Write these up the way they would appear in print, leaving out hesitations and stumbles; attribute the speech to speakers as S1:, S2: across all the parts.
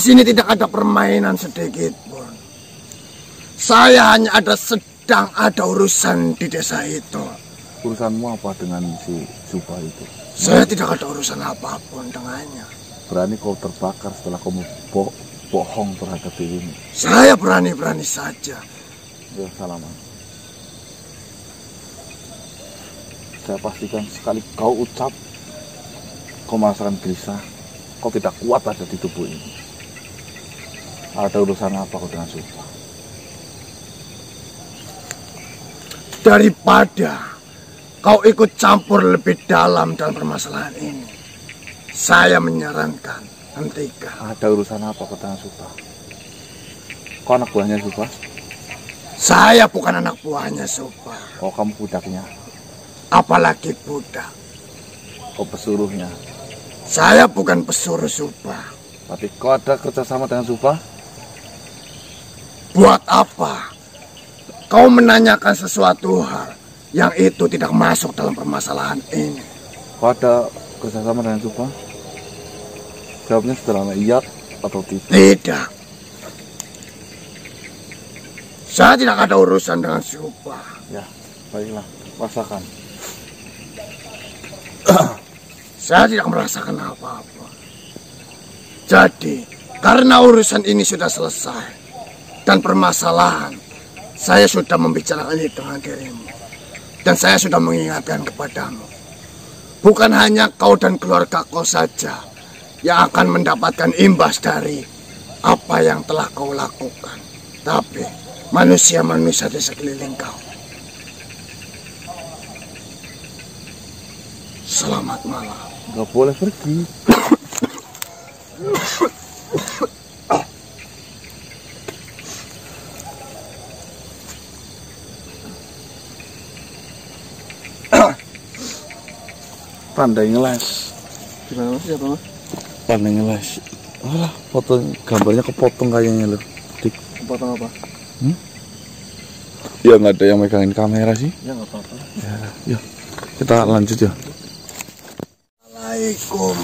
S1: Di sini tidak ada permainan sedikit pun. Saya hanya sedang ada urusan di desa itu.
S2: Urusanmu apa dengan si Subah itu?
S1: Saya tidak ada urusan apapun dengannya.
S2: Berani kau terbakar setelah kamu bohong terhadap dirimu?
S1: Saya berani-berani saja.
S2: Ya, salaman. Saya pastikan sekali kau ucap, kau merasakan gelisah, kau tidak kuat ada di tubuh ini. Ada urusan apa kau dengan Subah?
S1: Daripada kau ikut campur lebih dalam permasalahan ini, saya menyarankan hentikan.
S2: Ada urusan apa kau dengan Subah? Kau anak buahnya Subah?
S1: Saya bukan anak buahnya Subah.
S2: Oh, kamu budaknya?
S1: Apalagi budak.
S2: Kau pesuruhnya?
S1: Saya bukan pesuruh Subah.
S2: Tapi kau ada kerjasama dengan Subah?
S1: Buat apa kau menanyakan sesuatu hal yang itu tidak masuk dalam permasalahan ini?
S2: Kau ada kerjasama dengan Subah? Jawabnya sederhana, iya atau tidak?
S1: Tidak. Saya tidak ada urusan dengan Subah.
S2: Ya, baiklah, rasakan.
S1: Saya tidak merasakan apa-apa. Jadi, karena urusan ini sudah selesai dan permasalahan, saya sudah membicarakan ini dengan dirimu. Dan saya sudah mengingatkan kepadamu. Bukan hanya kau dan keluarga kau saja yang akan mendapatkan imbas dari apa yang telah kau lakukan. Tapi manusia-manusia di sekeliling kau. Selamat malam.
S2: Gak boleh pergi. Pandai ngeles.
S1: Gimana mas? Siapa mas?
S2: Pandai ngeles. Alah, foto gambarnya kepotong kayaknya loh. Dik.
S1: Kepotong apa?
S2: Ya nggak ada yang megangin kamera sih.
S1: Ya nggak apa-apa.
S2: Ya, kita lanjut ya.
S1: Assalamualaikum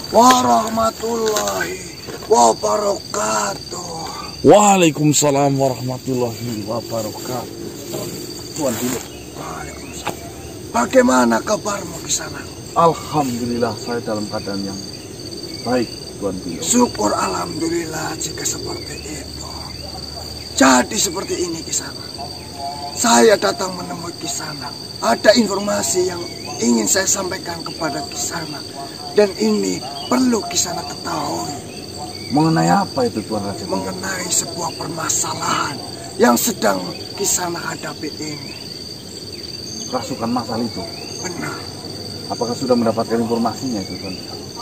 S1: warahmatullahi wabarakatuh.
S2: Waalaikumsalam warahmatullahi wabarakatuh. Tuan dulu.
S1: Waalaikumsalam. Bagaimana kabarmu di sana?
S2: Alhamdulillah saya dalam keadaan yang baik, Tuan Bio.
S1: Syukur alhamdulillah jika seperti itu. Jadi seperti ini Kisana. Saya datang menemui Kisana. Ada informasi yang ingin saya sampaikan kepada Kisana. Dan ini perlu Kisana ketahui.
S2: Mengenai apa itu Tuan Raja?
S1: Mengenai sebuah permasalahan yang sedang Kisana hadapi ini.
S2: Rasukan masal itu?
S1: Benar.
S2: Apakah sudah mendapatkan informasinya itu Tuan?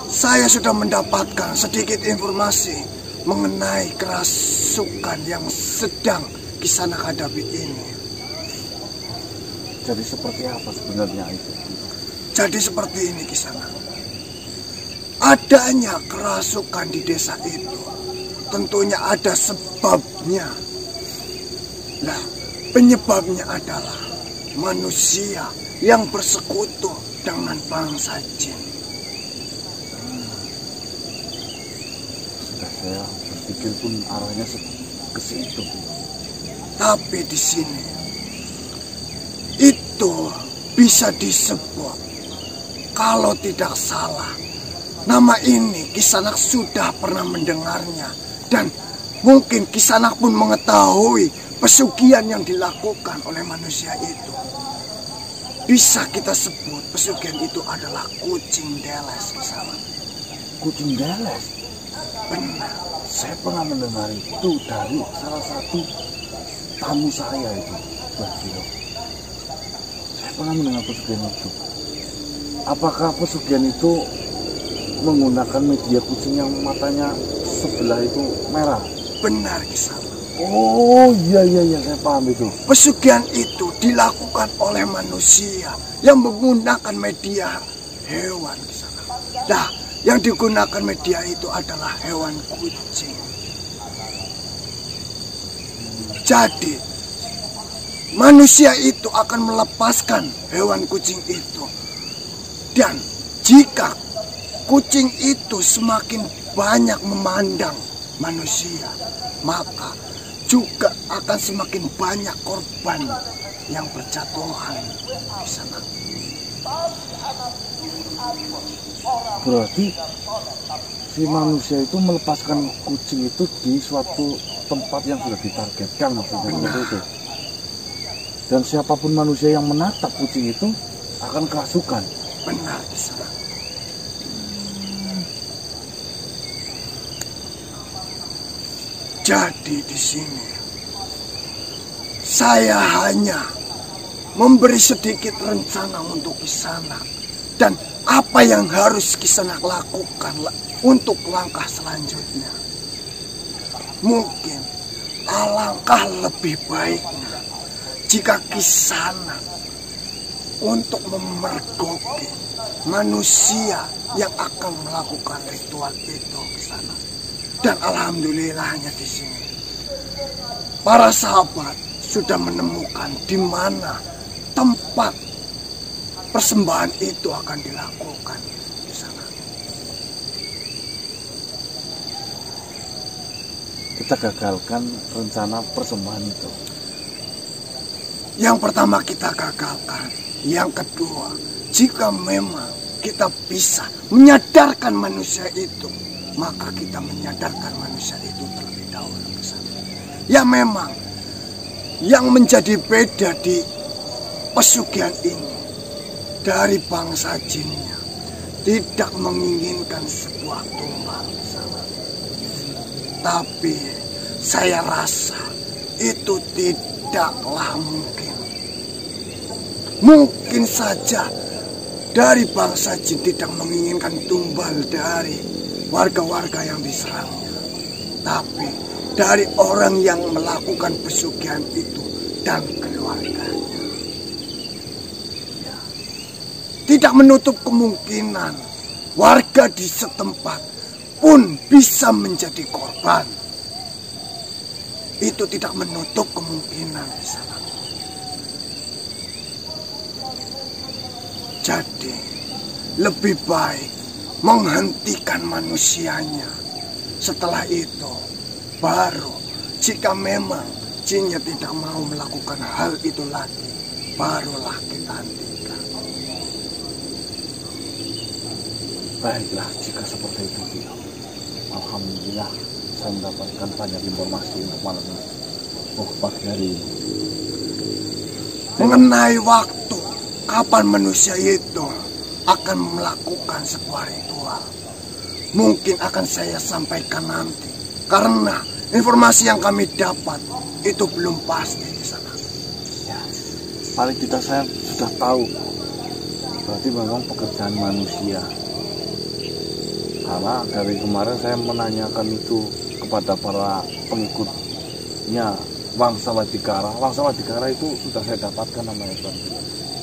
S1: Saya sudah mendapatkan sedikit informasi mengenai kerasukan yang sedang Kisana hadapi ini.
S2: Jadi seperti apa sebenarnya itu?
S1: Jadi seperti ini Kisana. Adanya kerasukan di desa itu tentunya ada sebabnya. Nah, penyebabnya adalah manusia yang bersekutu dengan bangsa jin.
S2: Sudah saya berpikir pun arahnya ke situ.
S1: Tapi di sini itu bisa disebut, kalau tidak salah, nama ini Kisanak sudah pernah mendengarnya. Dan mungkin Kisanak pun mengetahui pesugihan yang dilakukan oleh manusia itu. Bisa kita sebut pesugihan itu adalah kucing deles Kisanak.
S2: Kucing deles?
S1: Benar.
S2: Saya pernah mendengar itu dari salah satu tamu saya itu, Tuan Bio. Saya pernah mendengar pesugihan itu. Apakah pesugihan itu menggunakan media kucing yang matanya sebelah itu merah?
S1: Benar Kisanak.
S2: Oh iya saya paham itu.
S1: Pesugihan itu dilakukan oleh manusia yang menggunakan media hewan Kisanak. Nah, yang digunakan media itu adalah hewan kucing. Jadi manusia itu akan melepaskan hewan kucing itu. Dan jika kucing itu semakin banyak memandang manusia, maka juga akan semakin banyak korban yang berjatuhan di sana.
S2: Berarti si manusia itu melepaskan kucing itu di suatu tempat yang sudah ditargetkan, maksudnya itu. Dan siapapun manusia yang menatap kucing itu akan kerasukan.
S1: Benar, Kisana. Jadi di sini saya hanya memberi sedikit rencana untuk Kisana dan apa yang harus Kisana lakukan untuk langkah selanjutnya. Mungkin alangkah lebih baiknya jika Kisana untuk memergoki manusia yang akan melakukan ritual itu Kisana. Dan alhamdulillahnya di sini para sahabat sudah menemukan di mana tempat persembahan itu akan dilakukan di sana.
S2: Kita gagalkan rencana persembahan itu.
S1: Yang pertama kita gagalkan. Yang kedua, jika memang kita bisa menyadarkan manusia itu, maka kita menyadarkan manusia itu terlebih dahulu ke sana. Ya memang yang menjadi beda di pesugihan ini dari bangsa jinnya tidak menginginkan sebuah tumbal ke sana. Tapi saya rasa itu tidaklah mungkin. Mungkin saja dari bangsa jin tidak menginginkan tumbal dari warga-warga yang diserangnya, tapi dari orang yang melakukan pesugihan itu dan keluarganya. Tidak menutup kemungkinan warga di setempat pun bisa menjadi korban. Itu tidak menutup kemungkinan di sana. Jadi lebih baik menghentikan manusianya. Setelah itu baru jika memang jinnya tidak mau melakukan hal itu lagi, barulah kita hentikan.
S2: Baiklah, jika seperti itu, alhamdulillah saya mendapatkan banyak informasi untuk malam ini. Pagi hari ini.
S1: Mengenai waktu kapan manusia itu akan melakukan sebuah ritual, mungkin akan saya sampaikan nanti. Karena informasi yang kami dapat itu belum pasti di sana.
S2: Ya, paling tidak saya sudah tahu. Berarti memang pekerjaan manusia. Karena dari kemarin saya menanyakan itu kepada para pengikutnya Wangsa Wadikara. Wangsa Wadikara itu sudah saya dapatkan namanya, Tuan.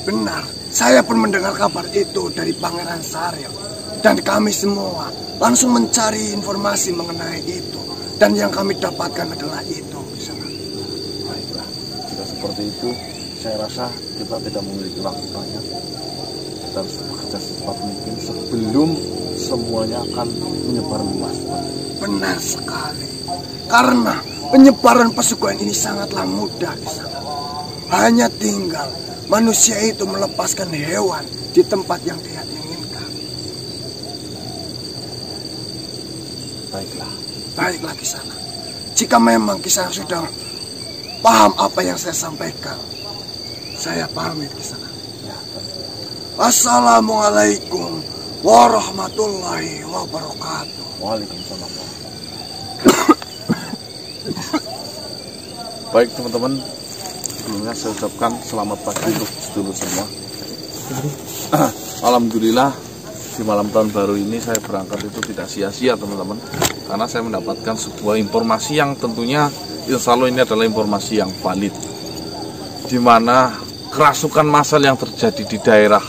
S1: Benar, saya pun mendengar kabar itu dari Pangeran Saril. Dan kami semua langsung mencari informasi mengenai itu. Dan yang kami dapatkan adalah itu.
S2: Baiklah, jika seperti itu, saya rasa kita tidak memiliki waktu banyak. Kita harus bekerja secepat mungkin sebelum semuanya akan menyebar luas.
S1: Benar sekali. Karena penyebaran pesugihan ini sangatlah mudah di sana. Hanya tinggal manusia itu melepaskan hewan di tempat yang dia inginkan. Baiklah Kisana. Jika memang Kisana sudah paham apa yang saya sampaikan, saya pamit Kisana.
S2: Ya,
S1: Assalamualaikum warahmatullahi wabarakatuh.
S2: Waalaikumsalam. Baik teman-teman, sebelumnya saya ucapkan selamat pagi untuk sedulur semua. Alhamdulillah di malam tahun baru ini saya berangkat itu tidak sia-sia teman-teman, karena saya mendapatkan sebuah informasi yang tentunya insya Allah ini adalah informasi yang valid, di mana kerasukan massal yang terjadi di daerah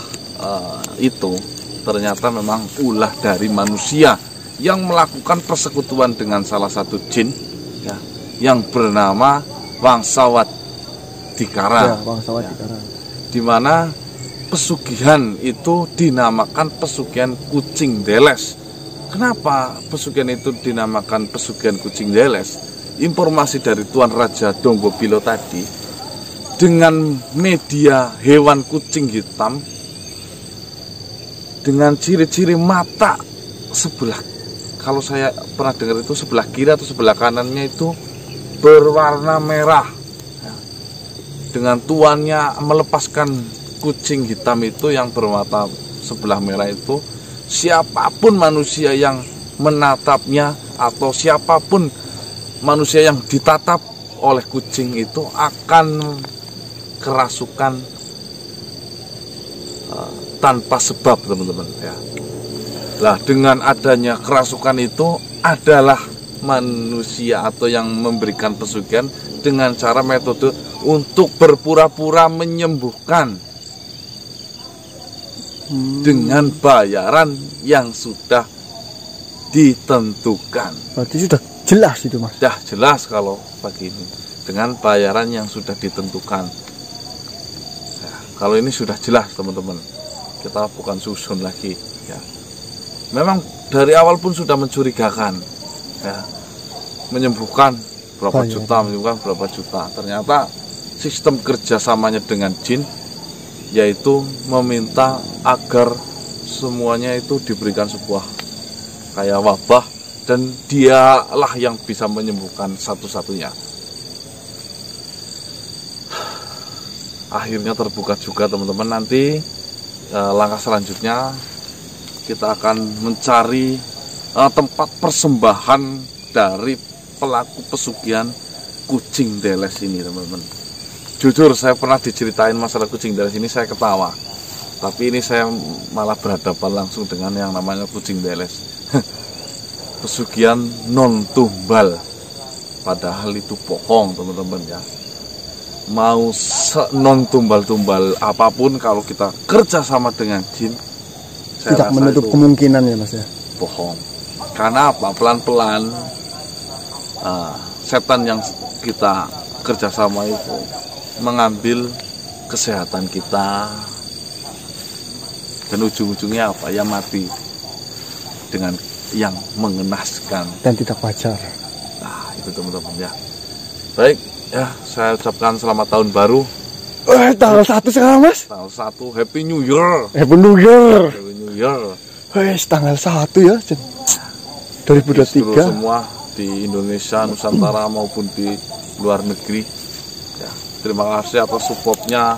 S2: itu ternyata memang ulah dari manusia yang melakukan persekutuan dengan salah satu jin ya, yang bernama Wangsa Wadikara. Di mana pesugihan itu dinamakan pesugihan kucing deles, Kenapa pesugihan itu dinamakan pesugihan kucing Deles? Informasi dari Tuan Raja Donggobilo tadi, dengan media hewan kucing hitam, dengan ciri-ciri mata sebelah, kalau saya pernah dengar itu sebelah kiri atau sebelah kanannya itu berwarna merah, dengan tuannya melepaskan kucing hitam itu yang bermata sebelah merah itu, siapapun manusia yang menatapnya atau siapapun manusia yang ditatap oleh kucing itu akan kerasukan tanpa sebab, teman-teman ya. Nah, dengan adanya kerasukan itu adalah manusia atau yang memberikan pesugihan dengan cara metode untuk berpura-pura menyembuhkan dengan bayaran yang sudah ditentukan.
S3: Berarti sudah jelas itu, Mas.
S2: Sudah jelas kalau begini, dengan bayaran yang sudah ditentukan. Nah, kalau ini sudah jelas, teman-teman. Kita bukan susun lagi ya. Memang dari awal pun sudah mencurigakan ya. Menyembuhkan berapa juta, menyembuhkan berapa juta. Ternyata sistem kerjasamanya dengan jin yaitu meminta agar semuanya itu diberikan sebuah kayak wabah, dan dialah yang bisa menyembuhkan satu-satunya. Akhirnya terbuka juga, teman-teman. Nanti langkah selanjutnya kita akan mencari tempat persembahan dari pelaku pesugihan kucing Deles ini, teman-teman. Jujur saya pernah diceritain masalah kucing Deles ini, saya ketawa. Tapi ini saya malah berhadapan langsung dengan yang namanya kucing Deles. Pesugihan non tumbal. Padahal itu bohong, teman-teman ya. Mau non tumbal-tumbal apapun, kalau kita kerja sama dengan jin,
S3: tidak menutup kemungkinan ya, Mas ya.
S2: Bohong. Karena apa? Pelan-pelan setan yang kita kerjasama itu mengambil kesehatan kita, dan ujung-ujungnya apa? Ya mati dengan yang mengenaskan
S3: dan tidak wajar.
S2: Nah, itu teman-teman ya. Baik ya, saya ucapkan selamat tahun baru.
S3: Tanggal 1 sekarang, Mas.
S2: Tanggal 1, Happy New Year.
S3: Happy New Year.
S2: Happy New Year.
S3: Tanggal 1 ya, 2023.
S2: Semua di Indonesia, Nusantara maupun di luar negeri. Ya, terima kasih atas supportnya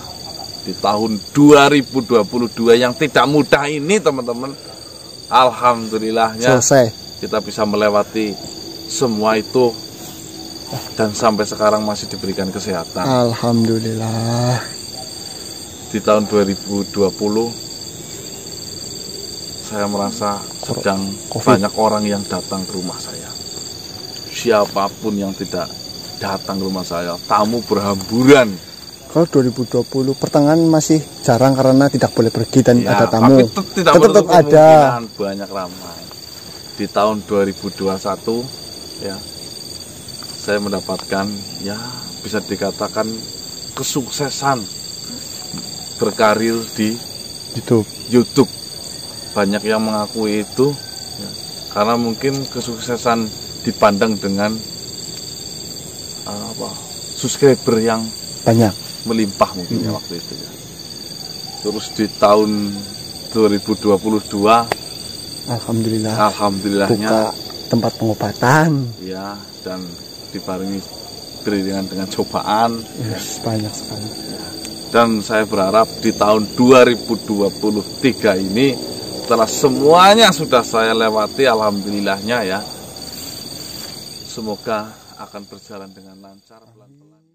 S2: di tahun 2022 yang tidak mudah ini, teman-teman. Alhamdulillahnya
S3: selesai.
S2: Kita bisa melewati semua itu dan sampai sekarang masih diberikan kesehatan.
S3: Alhamdulillah.
S2: Di tahun 2020 saya merasa sedang banyak orang yang datang ke rumah saya. Siapapun yang tidak datang ke rumah saya, tamu berhamburan.
S3: Kalau 2020 pertengahan masih jarang karena tidak boleh pergi dan
S2: ya,
S3: ada tamu.
S2: Tapi tetap ada banyak ramai. Di tahun 2021 ya, saya mendapatkan ya bisa dikatakan kesuksesan berkarir di YouTube. Banyak yang mengakui itu ya, karena mungkin kesuksesan dipandang dengan subscriber yang
S3: banyak,
S2: melimpah mungkin ya waktu itu ya. Terus di tahun 2022 alhamdulillahnya
S3: buka tempat pengobatan
S2: ya, dan dibarengi dengan cobaan
S3: banyak sekali.
S2: Dan saya berharap di tahun 2023 ini, setelah semuanya sudah saya lewati, alhamdulillahnya ya, semoga akan berjalan dengan lancar, pelan-pelan.